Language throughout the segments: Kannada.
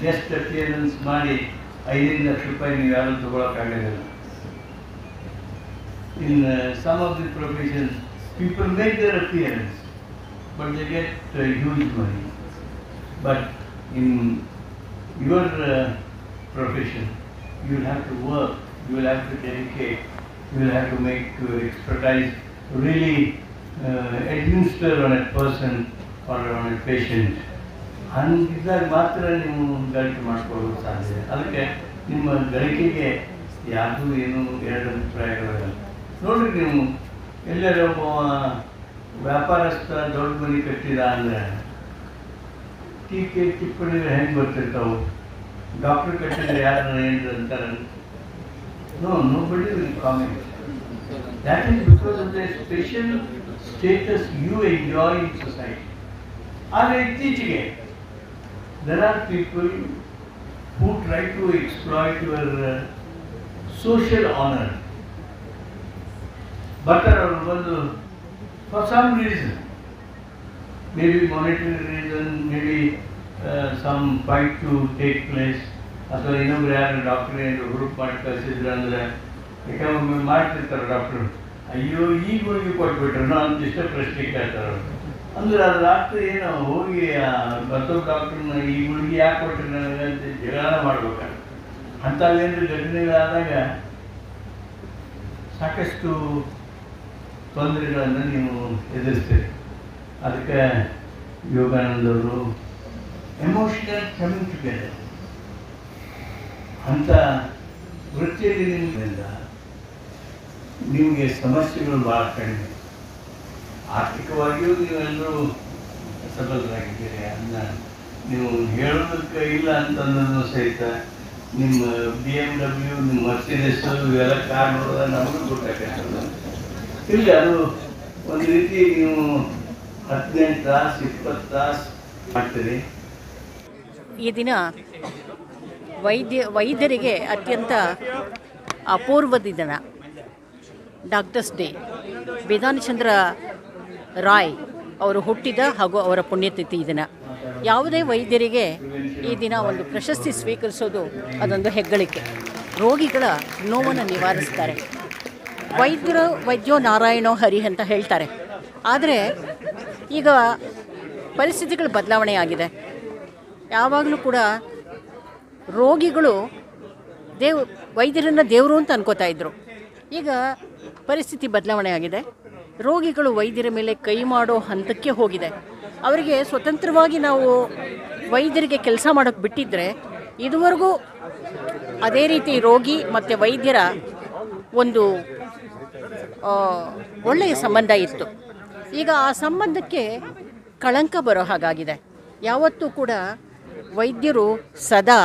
ಗೆಸ್ಟ್ ಅಪಿಯರೆನ್ಸ್ ಮಾಡಿ 5 ಲಕ್ಷ ರೂಪಾಯಿ ನೀವು ಯಾರು ತಗೊಳ್ಳೋಕ್ಕಾಗೋದಿಲ್ಲ. In some of the professions, people make their appearance, but they get huge money. But in your profession, you will have to work, you will have to dedicate, you will have to make expertise, really administer on a person or on a patient. ಹಂಗಿದ್ದಾಗ ಮಾತ್ರ ನೀವು ಗಳಿಕೆ ಮಾಡ್ಕೊಳ್ಳೋದು ಸಾಧ್ಯ. ಅದಕ್ಕೆ ನಿಮ್ಮ ಗಳಿಕೆಗೆ ಯಾರಿಗೂ ಏನು ಎರಡು ಅಭಿಪ್ರಾಯಗಳಿಲ್ಲ. ನೋಡ್ರಿ, ನೀವು ಎಲ್ಲರೂ ಒಬ್ಬ ವ್ಯಾಪಾರಸ್ಥ ದೊಡ್ಡ ಮನೆ ಕಟ್ಟಿದ ಅಂದರೆ ಟೀಕೆ ಟಿಪ್ಪಣಿಗಳು ಹೆಂಗೆ ಬರ್ತಿರ್ತಾವೆ? ಡಾಕ್ಟ್ರ್ ಕಟ್ಟಿದ್ರೆ ಯಾರು ಏನು ಅಂತಾರೆ? nobody will comment. That is because of the special status you enjoy in society. ಆದರೆ ಇತ್ತೀಚೆಗೆ there are people who try to exploit your social honor. But for some reason, maybe monetary reason, maybe some fight to take place, ಅಥವಾ ಇನ್ನೊಬ್ರು ಯಾರು ಡಾಕ್ಟ್ರ್ ಏನು ಗ್ರೂಪ್ ಮಾಡಿ ಕಳಿಸಿದ್ರು ಅಂದರೆ ಯಾಕಂದ್ರೆ ಮಾಡ್ತಿರ್ತಾರೆ ಡಾಕ್ಟ್ರು, ಅಯ್ಯೋ ಈ ಗುಳಿಗೆ ಕೊಟ್ಬಿಟ್ರು ಅಂತ ಇಷ್ಟ ಪ್ರಶ್ನೆ ಕೇಳ್ತಾರೆ. ಅಂದ್ರೆ ಅದು ರಾತ್ರಿ ಏನೋ ಹೋಗಿ ಮತ್ತೊಬ್ಬ ಡಾಕ್ಟ್ರನ್ನ ಈ ಗುಳಿಗೆ ಯಾಕೆ ಕೊಟ್ಟರು ನನಗೆ ಅಂತ ಜಗಳ ಮಾಡ್ಬೇಕಾದ್ರೆ ಅಂಥವೇನು ಘಟನೆಗಳಾದಾಗ ಸಾಕಷ್ಟು ತೊಂದರೆಗಳನ್ನು ನೀವು ಎದುರಿಸ್ತೀರಿ. ಅದಕ್ಕೆ ಯೋಗಾನಂದವರು ಎಮೋಷನಲ್ ಕಮಿಂಗ್ ಟುಗೆದರ್ ಅಂಥ ವೃತ್ತಿಯಲ್ಲಿ ನಿಮ್ಮಿಂದ ನಿಮಗೆ ಸಮಸ್ಯೆಗಳು ಭಾಳ ಕಡಿಮೆ. ಆರ್ಥಿಕವಾಗಿಯೂ ನೀವೆಲ್ಲರೂ ಸಬಲರಾಗಿದ್ದೀರಿ. ಅದನ್ನ ನೀವು ಹೇಳೋದಕ್ಕೆ ಇಲ್ಲ ಅಂತಂದ್ರೂ ಸಹಿತ ನಿಮ್ಮ BMW, ನಿಮ್ಮ ಮರ್ಸಿಡಿಸ್ ಇವೆಲ್ಲ ಕಾರ್ ನೋಡಿದಾಗ ನಮಗೂ ಗೊತ್ತಾಗ್ತದೆ. ಇಲ್ಲ, ಅದು ಒಂದು ರೀತಿ ನೀವು 18 ತಾಸು 20 ತಾಸು ಮಾಡ್ತೀರಿ. ಈ ದಿನ ವೈದ್ಯರಿಗೆ ಅತ್ಯಂತ ಅಪೂರ್ವದ ದಿನ, ಡಾಕ್ಟರ್ಸ್ ಡೇ. ಬೇದಾನಚಂದ್ರ ರಾಯ್ ಅವರು ಹುಟ್ಟಿದ ಹಾಗೂ ಅವರ ಪುಣ್ಯತಿಥಿ ಈ ದಿನ. ಯಾವುದೇ ವೈದ್ಯರಿಗೆ ಈ ದಿನ ಒಂದು ಪ್ರಶಸ್ತಿ ಸ್ವೀಕರಿಸೋದು ಅದೊಂದು ಹೆಗ್ಗಳಿಕೆ. ರೋಗಿಗಳ ನೋವನ್ನು ನಿವಾರಿಸ್ತಾರೆ. ವೈದ್ಯೋ ನಾರಾಯಣೋ ಹರಿ ಅಂತ ಹೇಳ್ತಾರೆ. ಆದರೆ ಈಗ ಪರಿಸ್ಥಿತಿಗಳು ಬದಲಾವಣೆ ಆಗಿದೆ. ಯಾವಾಗಲೂ ಕೂಡ ರೋಗಿಗಳು ವೈದ್ಯರನ್ನು ದೇವರು ಅಂತ ಅನ್ಕೋತಾ ಇದ್ದರು. ಈಗ ಪರಿಸ್ಥಿತಿ ಬದಲಾವಣೆ ಆಗಿದೆ. ರೋಗಿಗಳು ವೈದ್ಯರ ಮೇಲೆ ಕೈ ಮಾಡೋ ಹಂತಕ್ಕೆ ಹೋಗಿದೆ. ಅವರಿಗೆ ಸ್ವತಂತ್ರವಾಗಿ ನಾವು ವೈದ್ಯರಿಗೆ ಕೆಲಸ ಮಾಡೋಕ್ಕೆ ಬಿಟ್ಟಿದ್ದರೆ ಇದುವರೆಗೂ ಅದೇ ರೀತಿ ರೋಗಿ ಮತ್ತು ವೈದ್ಯರ ಒಂದು ಒಳ್ಳೆಯ ಸಂಬಂಧ ಇತ್ತು. ಈಗ ಆ ಸಂಬಂಧಕ್ಕೆ ಕಳಂಕ ಬರೋ ಹಾಗಾಗಿದೆ. ಯಾವತ್ತೂ ಕೂಡ ವೈದ್ಯರು ಸದಾ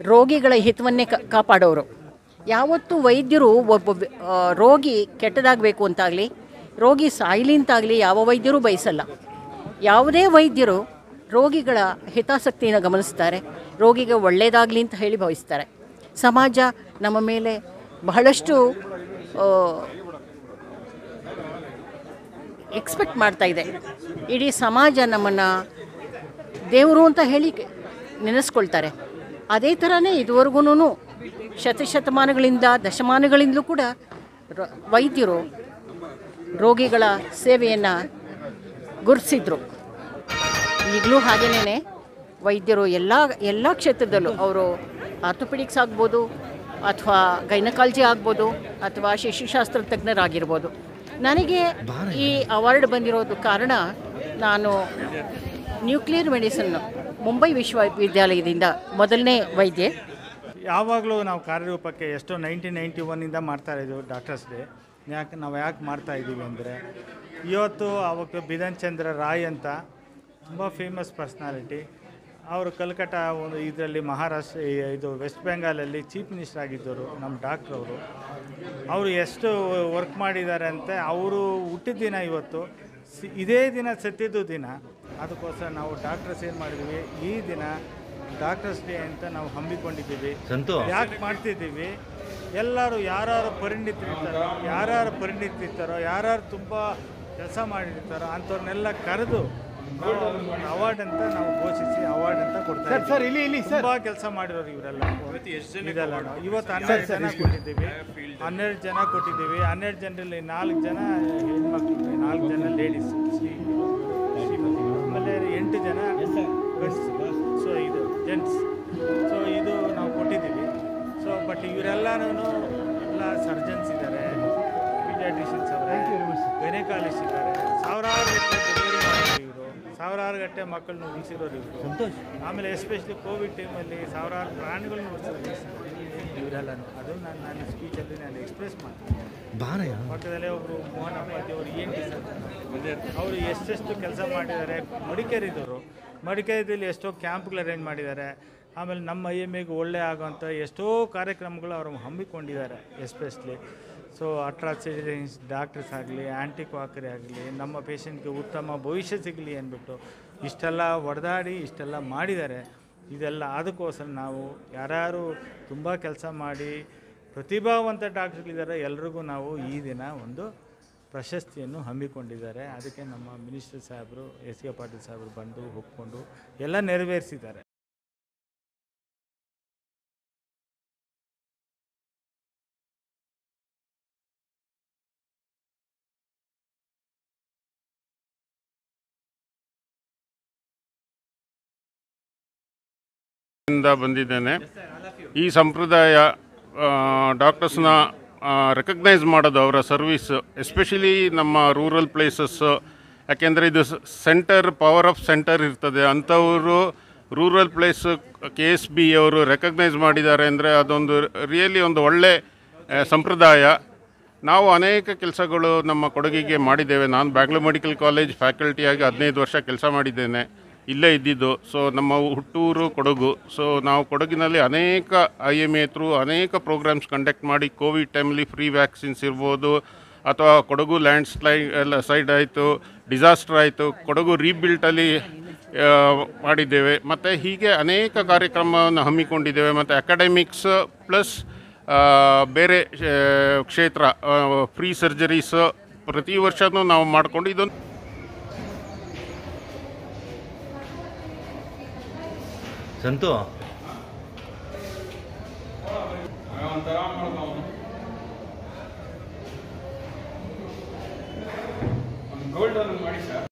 ರೋಗಿಗಳ ಹಿತವನ್ನೇ ಕಾಪಾಡೋರು. ಯಾವತ್ತೂ ವೈದ್ಯರು ಒಬ್ಬ ರೋಗಿ ಕೆಟ್ಟದಾಗಬೇಕು ಅಂತಾಗಲಿ, ರೋಗಿ ಸಾಯಲಿ ಅಂತಾಗಲಿ ಯಾವ ವೈದ್ಯರೂ ಬಯಸಲ್ಲ. ಯಾವುದೇ ವೈದ್ಯರು ರೋಗಿಗಳ ಹಿತಾಸಕ್ತಿಯನ್ನು ಗಮನಿಸ್ತಾರೆ, ರೋಗಿಗೆ ಒಳ್ಳೆಯದಾಗಲಿ ಅಂತ ಹೇಳಿ ಭಾವಿಸ್ತಾರೆ. ಸಮಾಜ ನಮ್ಮ ಮೇಲೆ ಬಹಳಷ್ಟು ಎಕ್ಸ್ಪೆಕ್ಟ್ ಮಾಡ್ತಾ ಇದೆ. ಇಡೀ ಸಮಾಜ ನಮ್ಮನ್ನು ದೇವರು ಅಂತ ಹೇಳಿ ನೆನೆಸ್ಕೊಳ್ತಾರೆ. ಅದೇ ಥರನೇ ಇದುವರೆಗೂ ಶತಮಾನಗಳಿಂದ ದಶಮಾನಗಳಿಂದಲೂ ಕೂಡ ವೈದ್ಯರು ರೋಗಿಗಳ ಸೇವೆಯನ್ನು ಗುರುತಿಸಿದ್ರು. ಈಗಲೂ ಹಾಗೇನೇ ವೈದ್ಯರು ಎಲ್ಲ ಕ್ಷೇತ್ರದಲ್ಲೂ, ಅವರು ಆರ್ಥೋಪೆಡಿಕ್ಸ್ ಆಗ್ಬೋದು, ಅಥವಾ ಗೈನಕಾಲಜಿ ಆಗ್ಬೋದು, ಅಥವಾ ಶಿಶುಶಾಸ್ತ್ರ ತಜ್ಞರಾಗಿರ್ಬೋದು. ನನಗೆ ಈ ಅವಾರ್ಡ್ ಬಂದಿರೋದು ಕಾರಣ, ನಾನು ನ್ಯೂಕ್ಲಿಯರ್ ಮೆಡಿಸಿನ್ ಮುಂಬೈ ವಿಶ್ವವಿದ್ಯಾಲಯದಿಂದ ಮೊದಲನೇ ವೈದ್ಯೆ. ಯಾವಾಗಲೂ ನಾವು ಕಾರ್ಯರೂಪಕ್ಕೆ ಎಷ್ಟೋ 1991 ಮಾಡ್ತಾಯಿದ್ದೀವಿ ಡಾಕ್ಟರ್ಸ್ ಡೇ. ನಾವು ಯಾಕೆ ಮಾಡ್ತಾಯಿದ್ದೀವಿ ಅಂದರೆ, ಇವತ್ತು ಅವಕ್ಕೆ ಬಿಧಾನ್ಚಂದ್ರ ರಾಯ್ ಅಂತ ತುಂಬ ಫೇಮಸ್ ಪರ್ಸ್ನಾಲಿಟಿ. ಅವರು ಕಲ್ಕಟ್ಟ ಒಂದು ಇದರಲ್ಲಿ ಮಹಾರಾಷ್ಟ್ರ ಇದು ವೆಸ್ಟ್ ಬೆಂಗಾಲಲ್ಲಿ ಚೀಫ್ ಮಿನಿಸ್ಟರ್ ಆಗಿದ್ದರು ನಮ್ಮ ಡಾಕ್ಟ್ರವರು. ಅವರು ಎಷ್ಟು ವರ್ಕ್ ಮಾಡಿದ್ದಾರೆ ಅಂತ. ಅವರು ಹುಟ್ಟಿದ ದಿನ ಇವತ್ತು, ಇದೇ ದಿನ ಸತ್ತಿದ್ದು ದಿನ. ಅದಕ್ಕೋಸ್ಕರ ನಾವು ಡಾಕ್ಟರ್ಸ್ ಏನು ಮಾಡಿದ್ದೀವಿ, ಈ ದಿನ ಡಾಕ್ಟರ್ಸ್ ಡೇ ಅಂತ ನಾವು ಹಮ್ಮಿಕೊಂಡಿದ್ದೀವಿ. ಯಾಕೆ ಮಾಡ್ತಿದ್ದೀವಿ, ಎಲ್ಲರೂ ಯಾರು ಪರಿಣಿತರಿರ್ತಾರೋ, ಯಾರು ತುಂಬ ಕೆಲಸ ಮಾಡಿರ್ತಾರೋ ಅಂಥವ್ರನ್ನೆಲ್ಲ ಕರೆದು ಅವಾರ್ಡ್ ಅಂತ ನಾವು ಘೋಷಿಸಿ ಅವಾರ್ಡ್ ಅಂತ ಕೊಡ್ತಾ ಇದ್ದೀವಿ. ತುಂಬ ಕೆಲಸ ಮಾಡಿರೋರು ಇವರೆಲ್ಲ ಇದೆಲ್ಲ. ಇವತ್ತು 12 ಜನ ಕೊಟ್ಟಿದ್ದೀವಿ, 12 ಜನ ಕೊಟ್ಟಿದ್ದೀವಿ. 12 ಜನರಲ್ಲಿ 4 ಜನ ಹೆಣ್ಮಕ್ಳು, 4 ಜನ ಲೇಡೀಸ್, ಆಮೇಲೆ 8 ಜನ ಸೊ ಇದು ಜೆಂಟ್ಸ್. ಸೊ ಇದು ನಾವು ಕೊಟ್ಟಿದ್ದೀವಿ. ಸೊ ಬಟ್ ಇವರೆಲ್ಲನೂ ಎಲ್ಲ ಸರ್ಜನ್ಸ್ ಇದ್ದಾರೆ, ಪೀಡಿಯಾಟ್ರಿಷಿಯನ್ಸ್ ಅವರೇ, ಗೈನಕಾಲಜಿಸ್ಟ್ ಇದ್ದಾರೆ. ಸಾವಿರಾರು ಗಟ್ಟಲೆ ಡೆಲಿವರಿ ಮಾಡಿದ್ರು ಇವರು, ಸಾವಿರಾರು ಗಟ್ಟಲೆ ಮಕ್ಕಳನ್ನು ಉಳಿಸಿರೋರು ಇವರು. ಆಮೇಲೆ ಎಸ್ಪೆಷಲಿ ಕೋವಿಡ್ ಟೈಮಲ್ಲಿ ಸಾವಿರಾರು ಪ್ರಾಣಿಗಳನ್ನ ಉಳಿಸಿದ್ರು ಇವರೆಲ್ಲನೂ. ಅದು ನನ್ನ ಸ್ಪೀಚಲ್ಲಿ ನಾನು ಎಕ್ಸ್ಪ್ರೆಸ್ ಮಾಡ್ತೀನಿ. ಪಕ್ಕದಲ್ಲೇ ಒಬ್ಬರು ಮೋಹನ್ ಅಪ್ಪಾಜಿ ಅವರು ಅವರು ಎಷ್ಟೆಷ್ಟು ಕೆಲಸ ಮಾಡಿದ್ದಾರೆ. ಮಡಿಕೇರಿದಲ್ಲಿ ಎಷ್ಟೋ ಕ್ಯಾಂಪ್ಗಳು ಅರೇಂಜ್ ಮಾಡಿದ್ದಾರೆ. ಆಮೇಲೆ ನಮ್ಮ IMAಗೆ ಒಳ್ಳೆ ಆಗೋಂಥ ಎಷ್ಟೋ ಕಾರ್ಯಕ್ರಮಗಳು ಅವರು ಹಮ್ಮಿಕೊಂಡಿದ್ದಾರೆ. ಎಸ್ಪೆಷಲಿ ಸೊ ಅಟ್ರಾಸಿಟೀಸ್ ಡಾಕ್ಟರ್ಸ್ ಆಗಲಿ, ಆ್ಯಂಟಿಕ್ವಾಕರಿ ಆಗಲಿ, ನಮ್ಮ ಪೇಷಂಟ್ಗೆ ಉತ್ತಮ ಭವಿಷ್ಯ ಸಿಗಲಿ ಅಂದ್ಬಿಟ್ಟು ಇಷ್ಟೆಲ್ಲ ಹೊಡೆದಾಡಿ ಇಷ್ಟೆಲ್ಲ ಮಾಡಿದ್ದಾರೆ. ಇದೆಲ್ಲ ಅದಕ್ಕೋಸ್ಕರ ನಾವು ಯಾರ್ಯಾರು ತುಂಬ ಕೆಲಸ ಮಾಡಿ ಪ್ರತಿಭಾವಂತ ಡಾಕ್ಟರ್ಗಳಿದ್ದಾರೆ ಎಲ್ರಿಗೂ ನಾವು ಈ ದಿನ ಒಂದು ಪ್ರಶಸ್ತಿಯನ್ನು ಹಮ್ಮಿಕೊಂಡಿದ್ದಾರೆ. ಅದಕ್ಕೆ ನಮ್ಮ ಮಿನಿಸ್ಟರ್ ಸಾಹೇಬರು SK ಪಾಟೀಲ್ ಸಾಹೇಬರು ಬಂದು ಒಪ್ಕೊಂಡು ಎಲ್ಲ ನೆರವೇರಿಸಿದ್ದಾರೆ. ಬಂದಿದ್ದೇನೆ. ಈ ಸಂಪ್ರದಾಯ ಡಾಕ್ಟರ್ಸ್ನ ರೆಕಗ್ನೈಸ್ ಮಾಡೋದು, ಅವರ ಸರ್ವಿಸ್ ಎಸ್ಪೆಷಲಿ ನಮ್ಮ ರೂರಲ್ ಪ್ಲೇಸಸ್. ಯಾಕೆಂದರೆ ಇದು ಸೆಂಟರ್, ಪವರ್ ಆಫ್ ಸೆಂಟರ್ ಇರ್ತದೆ. ಅಂಥವರು ರೂರಲ್ ಪ್ಲೇಸ್ KSB ಅವರು ರೆಕಗ್ನೈಸ್ ಮಾಡಿದ್ದಾರೆ ಅಂದರೆ ಅದೊಂದು ರಿಯಲಿ ಒಂದು ಒಳ್ಳೆ ಸಂಪ್ರದಾಯ. ನಾವು ಅನೇಕ ಕೆಲಸಗಳು ನಮ್ಮ ಕೊಡಗಿಗೆ ಮಾಡಿದ್ದೇವೆ. ನಾನು ಬ್ಯಾಂಗ್ಳೂರ್ ಮೆಡಿಕಲ್ ಕಾಲೇಜ್ ಫ್ಯಾಕಲ್ಟಿಯಾಗಿ 15 ವರ್ಷ ಕೆಲಸ ಮಾಡಿದ್ದೇನೆ, ಇಲ್ಲೇ ಇದ್ದಿದ್ದು. ಸೊ ನಮ್ಮ ಹುಟ್ಟೂರು ಕೊಡಗು. ಸೊ ನಾವು ಕೊಡಗಿನಲ್ಲಿ ಅನೇಕ IMA ಥ್ರೂ ಅನೇಕ ಪ್ರೋಗ್ರಾಮ್ಸ್ ಕಂಡಕ್ಟ್ ಮಾಡಿ, ಕೋವಿಡ್ ಟೈಮಲ್ಲಿ ಫ್ರೀ ವ್ಯಾಕ್ಸಿನ್ಸ್ ಇರ್ಬೋದು, ಅಥವಾ ಕೊಡಗು ಸೈಡ್ ಆಯಿತು, ಡಿಸಾಸ್ಟರ್ ಆಯಿತು, ಕೊಡಗು ರೀಬಿಲ್ಟಲ್ಲಿ ಮಾಡಿದ್ದೇವೆ. ಮತ್ತು ಹೀಗೆ ಅನೇಕ ಕಾರ್ಯಕ್ರಮವನ್ನು ಹಮ್ಮಿಕೊಂಡಿದ್ದೇವೆ. ಮತ್ತು ಅಕಾಡೆಮಿಕ್ಸ್ ಪ್ಲಸ್ ಬೇರೆ ಕ್ಷೇತ್ರ ಫ್ರೀ ಸರ್ಜರೀಸ್ ಪ್ರತಿ ವರ್ಷವೂ ನಾವು ಮಾಡಿಕೊಂಡು ಇದೊಂದು ಸಂತು ಗೋಲ್ಡ್ ಮಾಡಿ ಸರ್.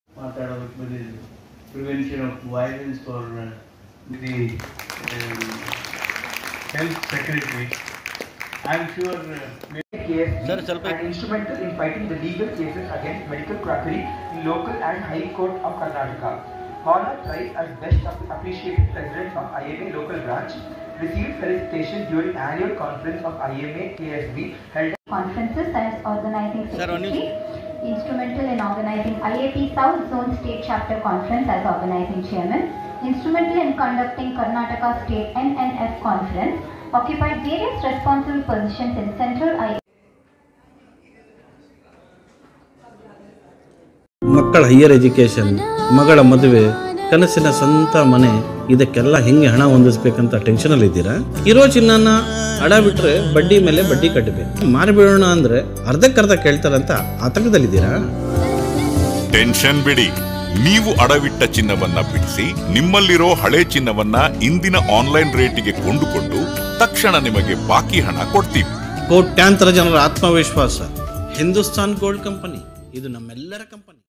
ಮಾತಾಡೋದಕ್ಕೆ ಬಂದಿದ್ದು prevention of violence for the health secretary. I am sure and instrumental in fighting the legal cases against medical quackery in local and High Court of Karnataka. Honor prize as best appreciated president of IMA local branch, received felicitation during annual conference of IMA KSB held conferences as organizing secretary, instrumental in organizing IAP South Zone State Chapter Conference as organizing chairman, instrumental in conducting Karnataka State NNF Conference, occupied various responsible positions in Central IAP. ಮಕ್ಕಳ ಹೈಯರ್ ಎಜುಕೇಷನ್, ಮಗಳ ಮದುವೆ, ಕನಸಿನ ಸ್ವಂತ ಮನೆ, ಇದಕ್ಕೆಲ್ಲ ಹೆಂಗೆ ಹಣ ಹೊಂದಿಸ್ಬೇಕಂತ ಟೆನ್ಷನಲ್ಲಿ ಇದ್ದೀರಾ? ಇರೋ ಚಿನ್ನನ ಅಡ ಬಿಟ್ರೆ ಬಡ್ಡಿ ಮೇಲೆ ಬಡ್ಡಿ ಕಟ್ಟಬೇಕು. ಮಾರಿಬಿಡೋಣ ಅಂದ್ರೆ ಅರ್ಧಕ್ಕರ್ಧ ಕೇಳ್ತಾರಂತ ಆತಂಕದಲ್ಲಿದ್ದೀರಾ? ಟೆನ್ಷನ್ ಬಿಡಿ, ನೀವು ಅಡವಿಟ್ಟ ಚಿನ್ನವನ್ನ ಬಿಡಿಸಿ ನಿಮ್ಮಲ್ಲಿರೋ ಹಳೆ ಚಿನ್ನವನ್ನ ಇಂದಿನ ಆನ್ಲೈನ್ ರೇಟಿಗೆ ಕೊಂಡುಕೊಂಡು ತಕ್ಷಣ ನಿಮಗೆ ಬಾಕಿ ಹಣ ಕೊಡ್ತೀವಿ. ಕೋಟ್ಯಾಂತರ ಜನರ ಆತ್ಮವಿಶ್ವಾಸ ಹಿಂದೂಸ್ತಾನ್ ಗೋಲ್ಡ್ ಕಂಪನಿ, ಇದು ನಮ್ಮೆಲ್ಲರ ಕಂಪನಿ.